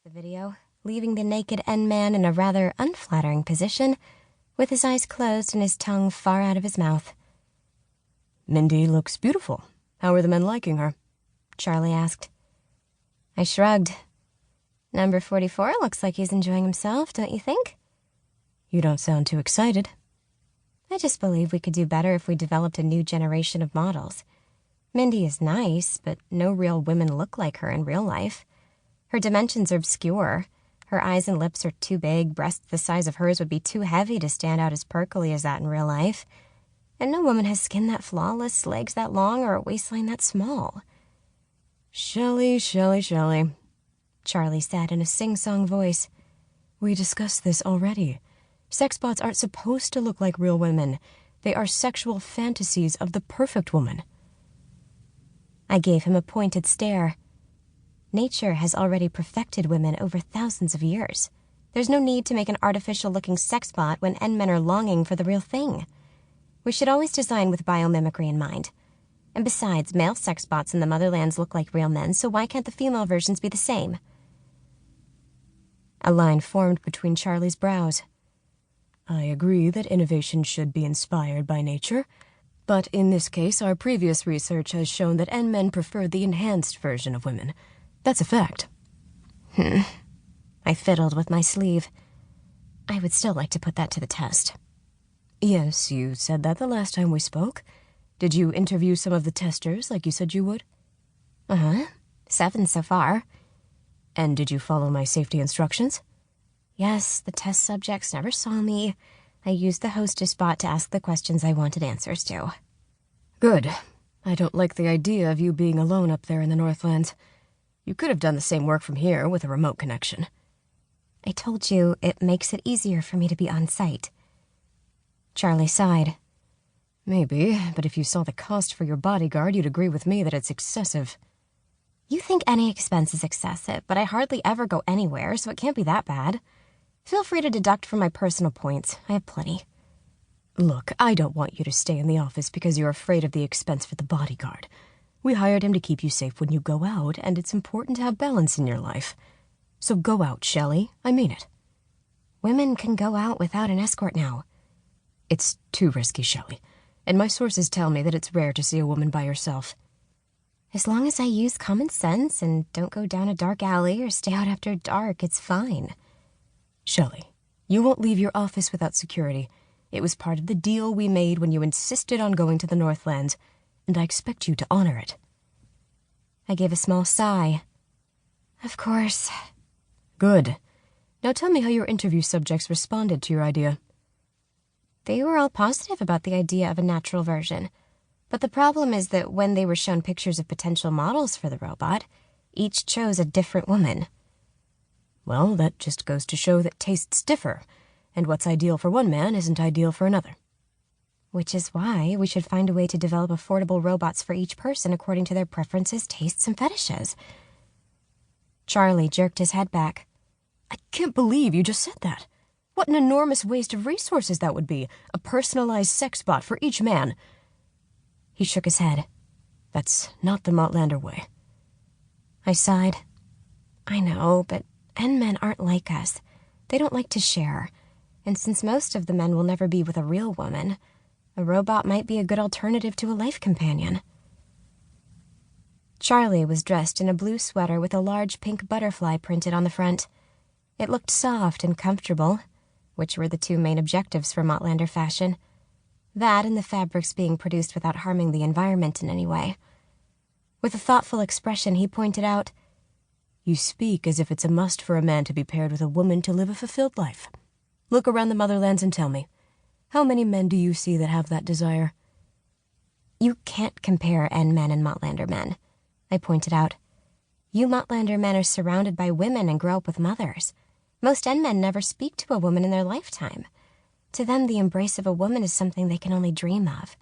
the video, leaving the naked N-man in a rather unflattering position, with his eyes closed and his tongue far out of his mouth. Mindy looks beautiful. How are the men liking her? Charlie asked. I shrugged. Number 44 looks like he's enjoying himself, don't you think? You don't sound too excited. I just believe we could do better if we developed a new generation of models. Mindy is nice, but no real women look like her in real life. Her dimensions are obscure. Her eyes and lips are too big, breasts the size of hers would be too heavy to stand out as perkily as that in real life. And no woman has skin that flawless, legs that long, or a waistline that small. Shelly. Charlie said in a sing-song voice. We discussed this already. Sex bots aren't supposed to look like real women. They are sexual fantasies of the perfect woman. I gave him a pointed stare. Nature has already perfected women over thousands of years. There's no need to make an artificial-looking sex bot when N-men are longing for the real thing. We should always design with biomimicry in mind. And besides, male sex bots in the Motherlands look like real men, so why can't the female versions be the same? A line formed between Charlie's brows. I agree that innovation should be inspired by nature, but in this case, our previous research has shown that N-men prefer the enhanced version of women. That's a fact. I fiddled with my sleeve. I would still like to put that to the test. Yes, you said that the last time we spoke. Did you interview some of the testers like you said you would? 7 so far. And did you follow my safety instructions? Yes, the test subjects never saw me. I used the hostess bot to ask the questions I wanted answers to. Good. I don't like the idea of you being alone up there in the Northlands. You could have done the same work from here with a remote connection. I told you it makes it easier for me to be on site. Charlie sighed. Maybe, but if you saw the cost for your bodyguard, you'd agree with me that it's excessive. You think any expense is excessive, but I hardly ever go anywhere, so it can't be that bad. Feel free to deduct from my personal points. I have plenty. Look, I don't want you to stay in the office because you're afraid of the expense for the bodyguard. We hired him to keep you safe when you go out, and it's important to have balance in your life. So go out, Shelly. I mean it. Women can go out without an escort now. It's too risky, Shelly. And my sources tell me that it's rare to see a woman by herself. As long as I use common sense and don't go down a dark alley or stay out after dark, it's fine. Shelly, you won't leave your office without security. It was part of the deal we made when you insisted on going to the Northlands, and I expect you to honor it. I gave a small sigh. Of course. Good. Now tell me how your interview subjects responded to your idea. They were all positive about the idea of a natural version. But the problem is that when they were shown pictures of potential models for the robot, each chose a different woman. Well, that just goes to show that tastes differ, and what's ideal for one man isn't ideal for another. Which is why we should find a way to develop affordable robots for each person according to their preferences, tastes, and fetishes. Charlie jerked his head back. I can't believe you just said that. What an enormous waste of resources that would be, a personalized sex bot for each man. He shook his head. That's not the Motlander way. I sighed. I know, but N-men aren't like us. They don't like to share. And since most of the men will never be with a real woman, a robot might be a good alternative to a life companion. Charlie was dressed in a blue sweater with a large pink butterfly printed on the front. It looked soft and comfortable, which were the two main objectives for Motlander fashion. That and the fabrics being produced without harming the environment in any way. With a thoughtful expression, he pointed out, You speak as if it's a must for a man to be paired with a woman to live a fulfilled life. Look around the Motherlands and tell me, how many men do you see that have that desire? You can't compare N-men and Motlander men, I pointed out. You Motlander men are surrounded by women and grow up with mothers. Most N-men never speak to a woman in their lifetime. To them, the embrace of a woman is something they can only dream of.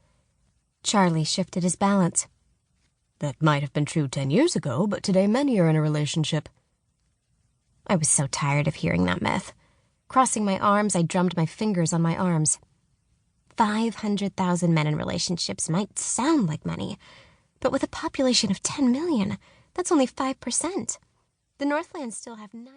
Charlie shifted his balance. That might have been true 10 years ago, but today many are in a relationship. I was so tired of hearing that myth. Crossing my arms, I drummed my fingers on my arms. 500,000 men in relationships might sound like many, but with a population of 10 million, that's only 5%. The Northlands still have 9...